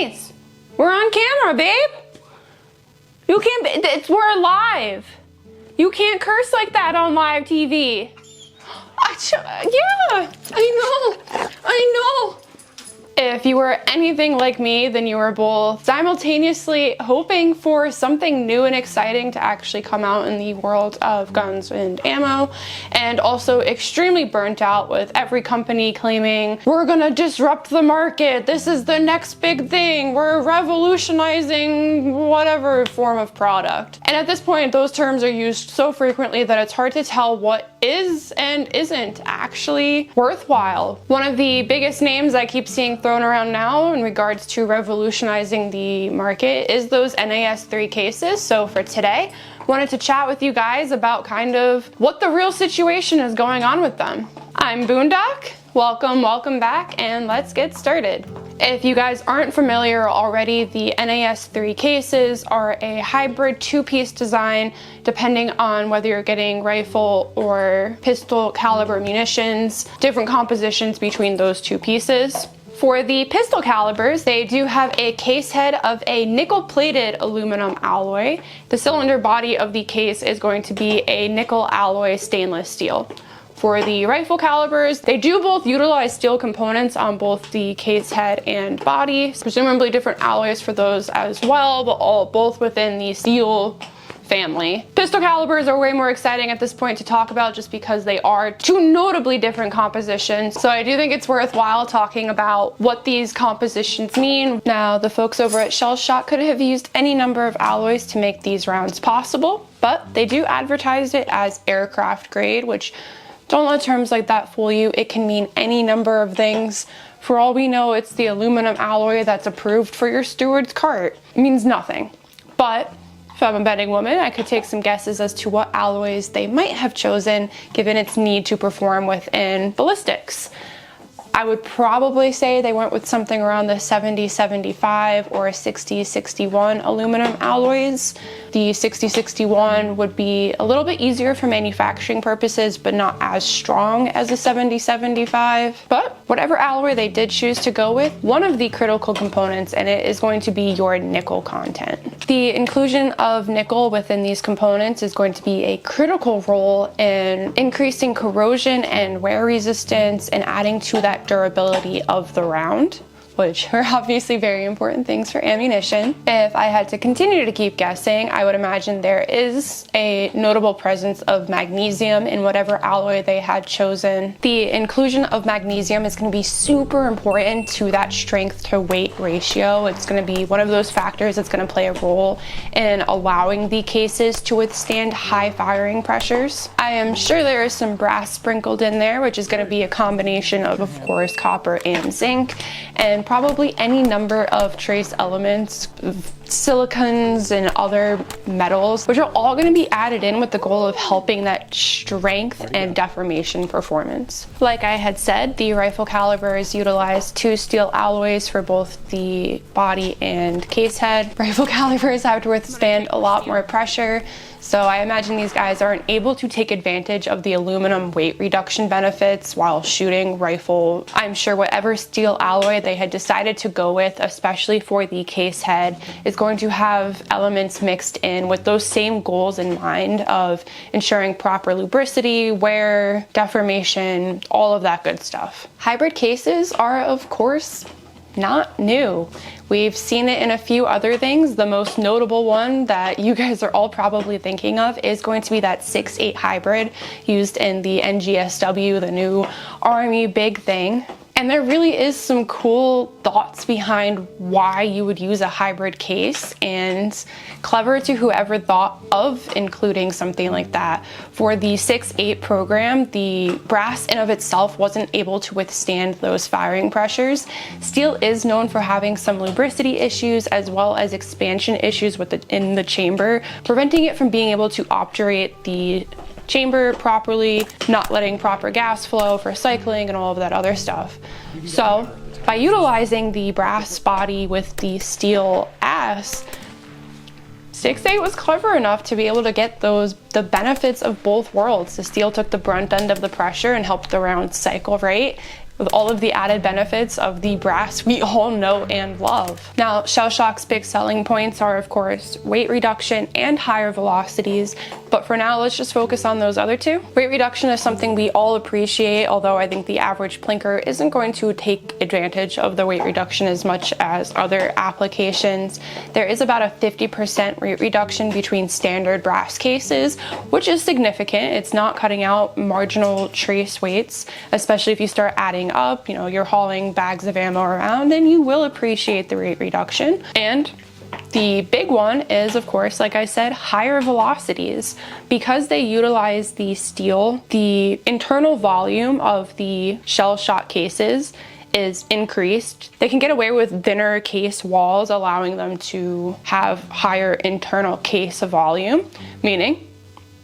Nice. We're on camera, babe. You can't, we're live. You can't curse like that on live TV. Yeah, I know. If you were anything like me, then you were both simultaneously hoping for something new and exciting to actually come out in the world of guns and ammo, and also extremely burnt out with every company claiming, we're gonna disrupt the market, this is the next big thing, we're revolutionizing whatever form of product. And at this point, those terms are used so frequently that it's hard to tell what is and isn't actually worthwhile. One of the biggest names I keep seeing thrown around now in regards to revolutionizing the market is those NAS3 cases. So for today, I wanted to chat with you guys about kind of what the real situation is going on with them. I'm Boondock. Welcome back, and let's get started. If you guys aren't familiar already, the NAS3 cases are a hybrid two-piece design depending on whether you're getting rifle or pistol caliber munitions, different compositions between those two pieces. For the pistol calibers, they do have a case head of a nickel-plated aluminum alloy. The cylinder body of the case is going to be a nickel alloy stainless steel. For the rifle calibers, they do both utilize steel components on both the case head and body, presumably different alloys for those as well, but both within the steel family. Pistol calibers are way more exciting at this point to talk about just because they are two notably different compositions. So I do think it's worthwhile talking about what these compositions mean. Now, the folks over at Shell Shock could have used any number of alloys to make these rounds possible, but they do advertise it as aircraft grade, which don't let terms like that fool you. It can mean any number of things. For all we know, it's the aluminum alloy that's approved for your steward's cart. It means nothing. But if I'm a betting woman, I could take some guesses as to what alloys they might have chosen given its need to perform within ballistics. I would probably say they went with something around the 70-75 or 60-61 aluminum alloys. The 60-61 would be a little bit easier for manufacturing purposes, but not as strong as the 70-75. But whatever alloy they did choose to go with, one of the critical components in it is going to be your nickel content. The inclusion of nickel within these components is going to be a critical role in increasing corrosion and wear resistance and adding to that durability of the round, which are obviously very important things for ammunition. If I had to continue to keep guessing, I would imagine there is a notable presence of magnesium in whatever alloy they had chosen. The inclusion of magnesium is going to be super important to that strength to weight ratio. It's going to be one of those factors that's going to play a role in allowing the cases to withstand high firing pressures. I am sure there is some brass sprinkled in there, which is going to be a combination of course, copper and zinc, and probably any number of trace elements, silicons and other metals, which are all going to be added in with the goal of helping that strength and deformation performance. Like I had said, the rifle calibers utilize two steel alloys for both the body and case head. Rifle calibers have to withstand a lot more pressure, so I imagine these guys aren't able to take advantage of the aluminum weight reduction benefits while shooting rifle. I'm sure whatever steel alloy they had decided to go with, especially for the case head, is going to have elements mixed in with those same goals in mind of ensuring proper lubricity, wear, deformation, all of that good stuff. Hybrid cases are, of course, not new. We've seen it in a few other things. The most notable one that you guys are all probably thinking of is going to be that 6.8 hybrid used in the NGSW, the new Army big thing. And there really is some cool thoughts behind why you would use a hybrid case, and clever to whoever thought of including something like that. For the 6.8 program, the brass in of itself wasn't able to withstand those firing pressures. Steel is known for having some lubricity issues as well as expansion issues in the chamber, preventing it from being able to obturate the chamber properly, not letting proper gas flow for cycling and all of that other stuff. So by utilizing the brass body with the steel ass, 6.8 was clever enough to be able to get the benefits of both worlds. The steel took the brunt end of the pressure and helped the round cycle right, with all of the added benefits of the brass we all know and love. Now, Shell Shock's big selling points are, of course, weight reduction and higher velocities, but for now, let's just focus on those other two. Weight reduction is something we all appreciate, although I think the average plinker isn't going to take advantage of the weight reduction as much as other applications. There is about a 50% weight reduction between standard brass cases, which is significant. It's not cutting out marginal trace weights, especially if you start adding up, you're hauling bags of ammo around, and you will appreciate the weight reduction. And the big one is, of course, like I said, higher velocities. Because they utilize the steel, the internal volume of the Shell Shock cases is increased. They can get away with thinner case walls, allowing them to have higher internal case volume, meaning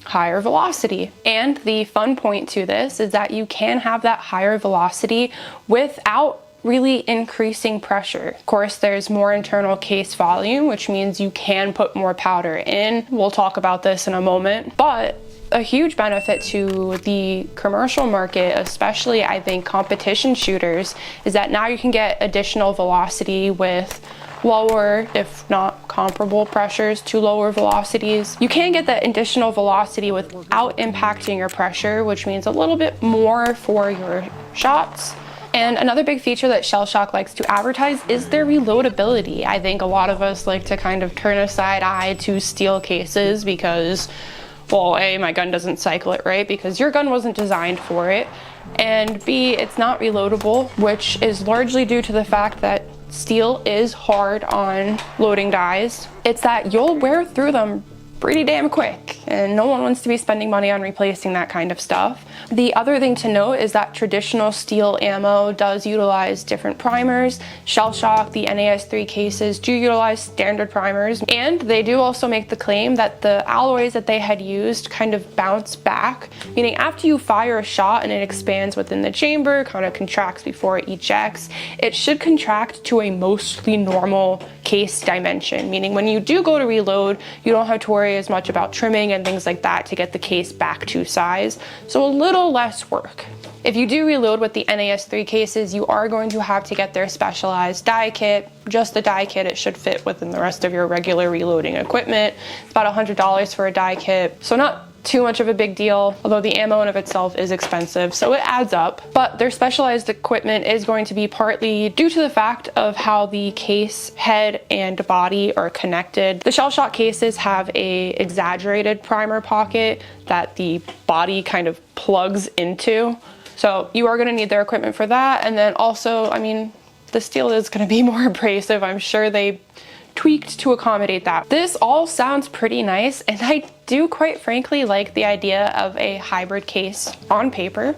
higher velocity. And the fun point to this is that you can have that higher velocity without really increasing pressure. Of course, there's more internal case volume, which means you can put more powder in. We'll talk about this in a moment, but a huge benefit to the commercial market, especially I think competition shooters, is that now you can get additional velocity with lower, if not comparable pressures to lower velocities. You can get that additional velocity without impacting your pressure, which means a little bit more for your shots. And another big feature that Shell Shock likes to advertise is their reloadability. I think a lot of us like to kind of turn a side eye to steel cases because, well, A, my gun doesn't cycle it right because your gun wasn't designed for it, and B, it's not reloadable, which is largely due to the fact that steel is hard on loading dies. It's that you'll wear through them pretty damn quick, and no one wants to be spending money on replacing that kind of stuff. The other thing to note is that traditional steel ammo does utilize different primers. Shell Shock, the NAS3 cases do utilize standard primers, and they do also make the claim that the alloys that they had used kind of bounce back, meaning after you fire a shot and it expands within the chamber, kind of contracts before it ejects, it should contract to a mostly normal case dimension, meaning when you do go to reload, you don't have to worry as much about trimming and things like that to get the case back to size, so a little less work. If you do reload with the NAS3 cases, you are going to have to get their specialized die kit. Just the die kit, it should fit within the rest of your regular reloading equipment. It's about $100 for a die kit, so not too much of a big deal, although the ammo in of itself is expensive, so it adds up. But their specialized equipment is going to be partly due to the fact of how the case head and body are connected. The Shell Shock cases have a exaggerated primer pocket that the body kind of plugs into, so you are going to need their equipment for that. And then also, I mean, the steel is going to be more abrasive. I'm sure they tweaked to accommodate that. This all sounds pretty nice, and I do quite frankly like the idea of a hybrid case on paper,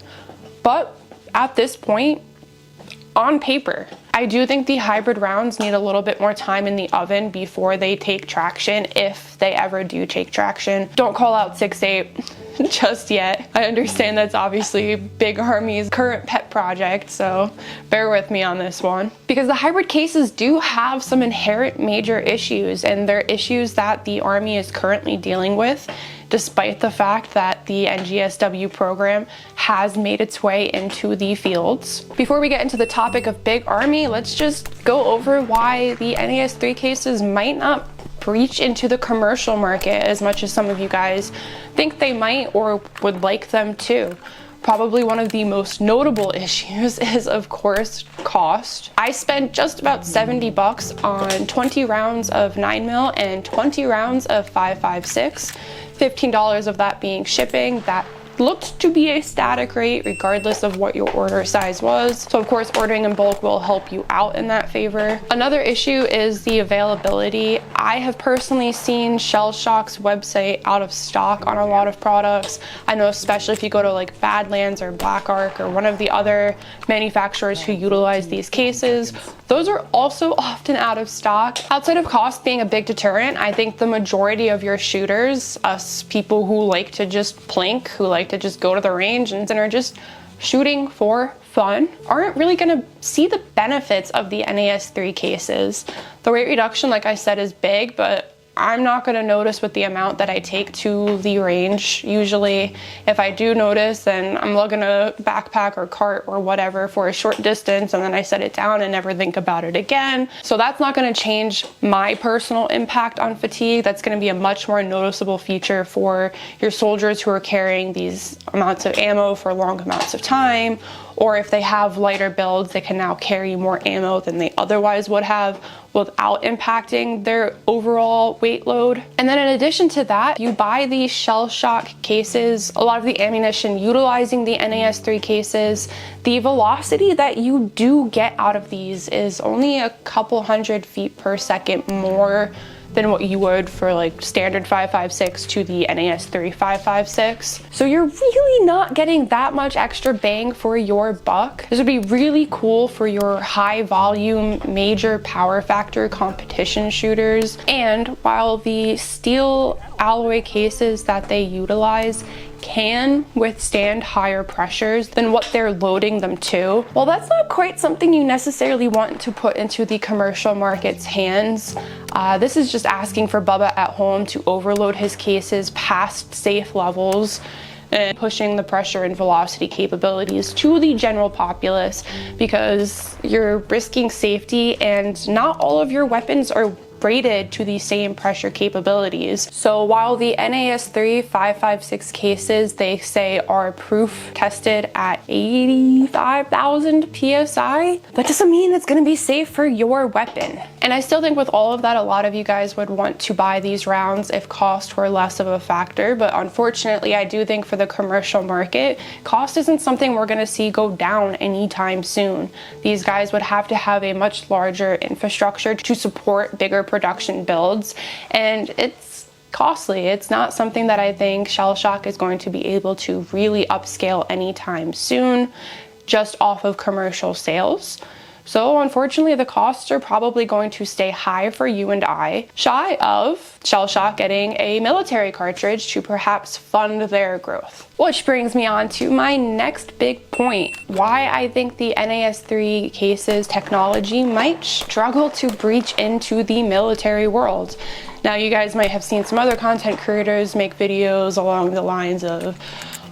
but at this point, on paper, I do think the hybrid rounds need a little bit more time in the oven before they take traction, if they ever do take traction. Don't call out 6.8 just yet. I understand that's obviously Big Army's current pet project, so bear with me on this one. Because the hybrid cases do have some inherent major issues, and they're issues that the Army is currently dealing with, despite the fact that the NGSW program has made its way into the fields. Before we get into the topic of Big Army, let's just go over why the NAS3 cases might not breach into the commercial market as much as some of you guys think they might or would like them to. Probably one of the most notable issues is, of course, cost. I spent just about $70 on 20 rounds of 9mm and 20 rounds of 5.56, $15 of that being shipping. That looked to be a static rate regardless of what your order size was. So of course, ordering in bulk will help you out in that favor. Another issue is the availability. I have personally seen Shell Shock's website out of stock on a lot of products. I know especially if you go to like Badlands or Black Ark or one of the other manufacturers who utilize these cases, those are also often out of stock. Outside of cost being a big deterrent, I think the majority of your shooters, us people who like to just plink, who like to just go to the range and are just shooting for fun, aren't really going to see the benefits of the NAS3 cases. The weight reduction, like I said, is big, but I'm not going to notice with the amount that I take to the range. Usually if I do notice, then I'm lugging a backpack or cart or whatever for a short distance, and then I set it down and never think about it again. So that's not going to change my personal impact on fatigue. That's going to be a much more noticeable feature for your soldiers who are carrying these amounts of ammo for long amounts of time, or if they have lighter builds, they can now carry more ammo than they otherwise would have without impacting their overall weight load. And then in addition to that, you buy these shell shock cases, a lot of the ammunition utilizing the NAS3 cases, the velocity that you do get out of these is only a couple hundred feet per second more than what you would for like standard 5.56 to the NAS3 5.56. So you're really not getting that much extra bang for your buck. This would be really cool for your high volume, major power factor competition shooters. And while the steel alloy cases that they utilize can withstand higher pressures than what they're loading them to, well, that's not quite something you necessarily want to put into the commercial market's hands. This is just asking for Bubba at home to overload his cases past safe levels and pushing the pressure and velocity capabilities to the general populace, because you're risking safety and not all of your weapons are rated to the same pressure capabilities. So while the NAS3 5.56 cases, they say are proof tested at 85,000 PSI, that doesn't mean it's going to be safe for your weapon. And I still think with all of that, a lot of you guys would want to buy these rounds if cost were less of a factor. But unfortunately, I do think for the commercial market, cost isn't something we're going to see go down anytime soon. These guys would have to have a much larger infrastructure to support bigger production builds, and it's costly. It's not something that I think Shell Shock is going to be able to really upscale anytime soon just off of commercial sales. So unfortunately, the costs are probably going to stay high for you and I, shy of Shell Shock getting a military cartridge to perhaps fund their growth. Which brings me on to my next big point, why I think the NAS3 cases technology might struggle to breach into the military world. Now, you guys might have seen some other content creators make videos along the lines of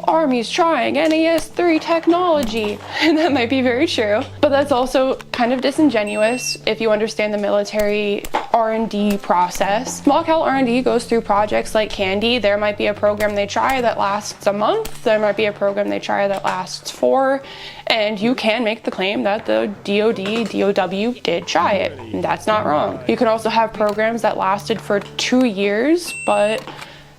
Army's trying NAS3 technology, and that might be very true, but that's also kind of disingenuous if you understand the military R&D process. Small cal R&D goes through projects like candy. There might be a program they try that lasts a month, there might be a program they try that lasts 4, and you can make the claim that the DoD, DOW did try it, and that's not wrong. You can also have programs that lasted for 2 years, but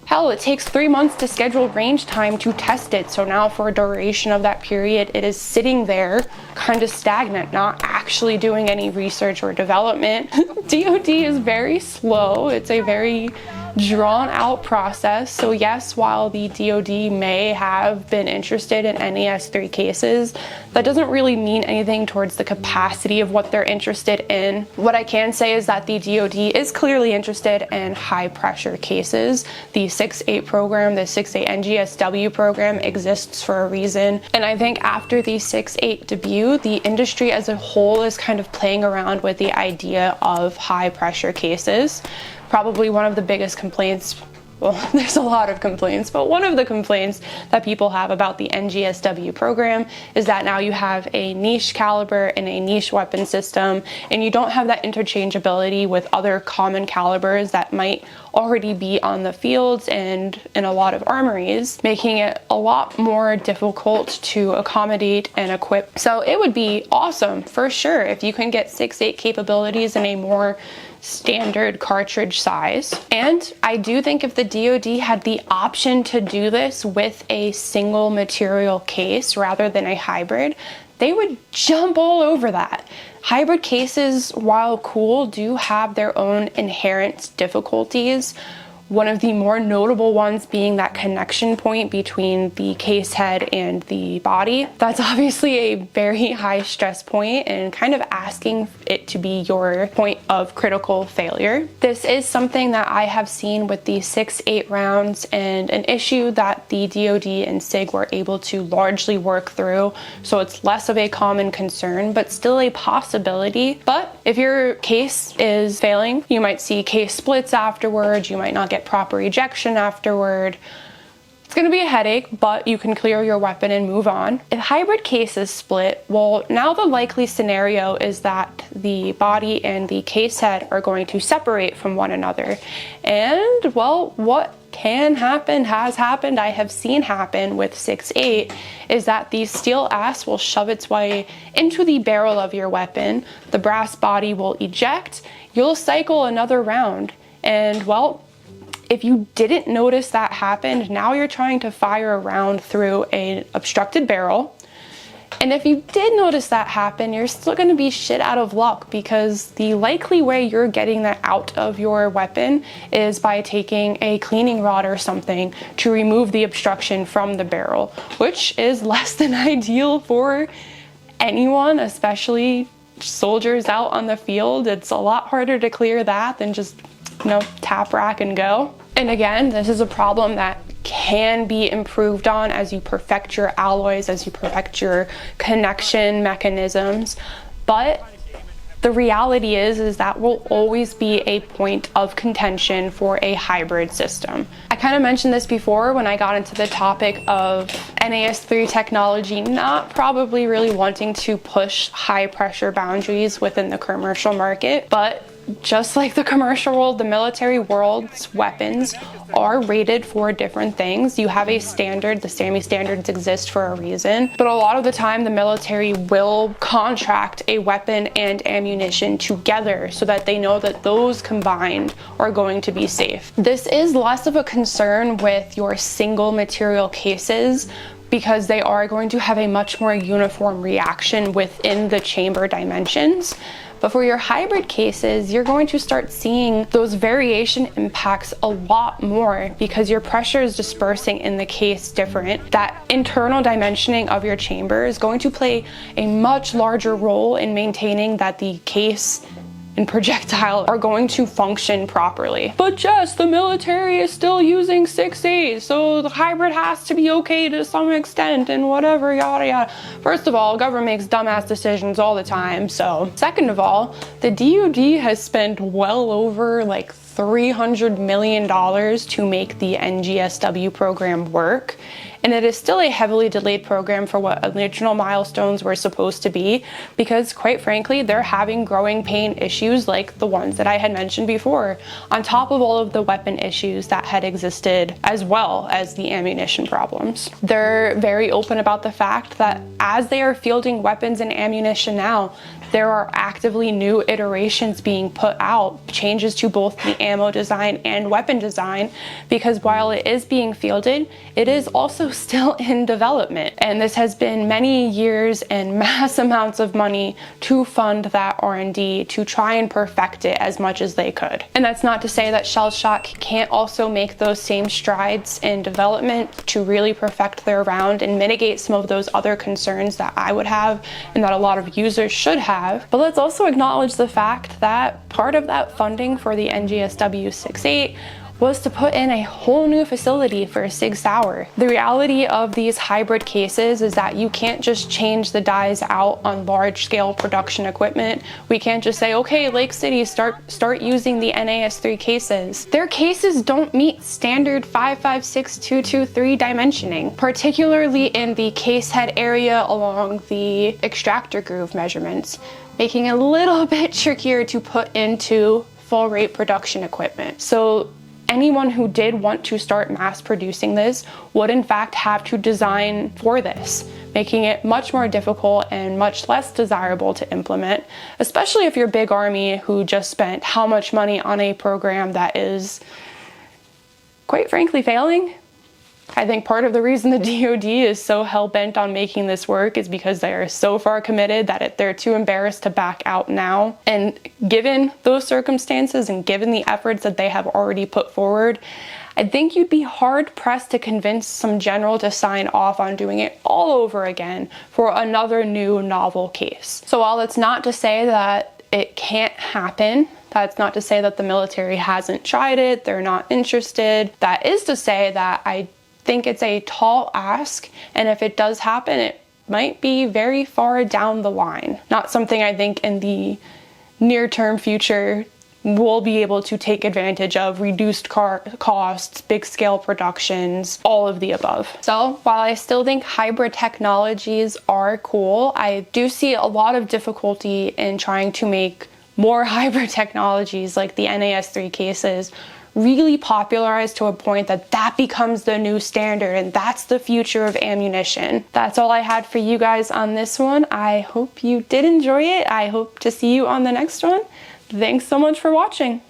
hell, it takes 3 months to schedule range time to test it. So now for a duration of that period, it is sitting there kind of stagnant, not actually doing any research or development. DoD is very slow. It's a very drawn out process. So yes, while the DoD may have been interested in NAS3 cases, that doesn't really mean anything towards the capacity of what they're interested in. What I can say is that the DoD is clearly interested in high pressure cases. The 6.8 program, the 6.8 NGSW program exists for a reason. And I think after the 6.8 debut, the industry as a whole is kind of playing around with the idea of high pressure cases. Probably one of the biggest complaints, well, there's a lot of complaints, but one of the complaints that people have about the NGSW program is that now you have a niche caliber and a niche weapon system, and you don't have that interchangeability with other common calibers that might already be on the fields and in a lot of armories, making it a lot more difficult to accommodate and equip. So it would be awesome for sure if you can get 6.8 capabilities in a more standard cartridge size. And I do think if the DoD had the option to do this with a single material case rather than a hybrid, they would jump all over that. Hybrid cases, while cool, do have their own inherent difficulties. One of the more notable ones being that connection point between the case head and the body. That's obviously a very high stress point and kind of asking it to be your point of critical failure. This is something that I have seen with the 6.8 rounds and an issue that the DoD and SIG were able to largely work through. So it's less of a common concern, but still a possibility. But If your case is failing, you might see case splits afterwards, you might not get proper ejection afterward. It's going to be a headache, but you can clear your weapon and move on. If hybrid case is split, well, now the likely scenario is that the body and the case head are going to separate from one another. And, well, what can happen, has happened, I have seen happen with 6.8 is that the steel ass will shove its way into the barrel of your weapon, the brass body will eject, you'll cycle another round, and, well, if you didn't notice that happened, now you're trying to fire a round through an obstructed barrel. And if you did notice that happen, you're still going to be shit out of luck, because the likely way you're getting that out of your weapon is by taking a cleaning rod or something to remove the obstruction from the barrel, which is less than ideal for anyone, especially soldiers out on the field. It's a lot harder to clear that than just, tap rack and go. And again, this is a problem that can be improved on as you perfect your alloys, as you perfect your connection mechanisms. But the reality is that will always be a point of contention for a hybrid system. I kind of mentioned this before when I got into the topic of NAS3 technology not probably really wanting to push high pressure boundaries within the commercial market, but just like the commercial world, the military world's weapons are rated for different things. You have a standard, the SAMI standards exist for a reason, but a lot of the time the military will contract a weapon and ammunition together so that they know that those combined are going to be safe. This is less of a concern with your single material cases, because they are going to have a much more uniform reaction within the chamber dimensions. But for your hybrid cases, you're going to start seeing those variation impacts a lot more because your pressure is dispersing in the case different. That internal dimensioning of your chamber is going to play a much larger role in maintaining that the case and projectile are going to function properly. But Jess, the military is still using 6.8, so the hybrid has to be okay to some extent and whatever, yada yada. First of all, government makes dumbass decisions all the time, so. Second of all, the DoD has spent well over like $300 million to make the NGSW program work. And it is still a heavily delayed program for what original milestones were supposed to be, because quite frankly, they're having growing pain issues like the ones that I had mentioned before, on top of all of the weapon issues that had existed as well as the ammunition problems. They're very open about the fact that as they are fielding weapons and ammunition now, there are actively new iterations being put out, changes to both the ammo design and weapon design, because while it is being fielded, it is also still in development. And this has been many years and mass amounts of money to fund that R&D to try and perfect it as much as they could. And that's not to say that Shell Shock can't also make those same strides in development to really perfect their round and mitigate some of those other concerns that I would have and that a lot of users should have. But let's also acknowledge the fact that part of that funding for the NGSW 6.8 was to put in a whole new facility for Sig Sauer. The reality of these hybrid cases is that you can't just change the dies out on large-scale production equipment. We can't just say, okay, Lake City, start using the NAS3 cases. Their cases don't meet standard 5.56.223 dimensioning, particularly in the case head area along the extractor groove measurements, making it a little bit trickier to put into full rate production equipment. So anyone who did want to start mass producing this would in fact have to design for this, making it much more difficult and much less desirable to implement, especially if you're a big army who just spent how much money on a program that is, quite frankly, failing. I think part of the reason the DoD is so hell-bent on making this work is because they are so far committed that they're too embarrassed to back out now. And given those circumstances and given the efforts that they have already put forward, I think you'd be hard-pressed to convince some general to sign off on doing it all over again for another new novel case. So while it's not to say that it can't happen, that's not to say that the military hasn't tried it, they're not interested. That is to say that I think it's a tall ask, and if it does happen, it might be very far down the line. Not something I think in the near-term future, we'll be able to take advantage of reduced costs, big scale productions, all of the above. So while I still think hybrid technologies are cool, I do see a lot of difficulty in trying to make more hybrid technologies like the NAS3 cases really popularized to a point that that becomes the new standard, and that's the future of ammunition. That's all I had for you guys on this one. I hope you did enjoy it. I hope to see you on the next one. Thanks so much for watching.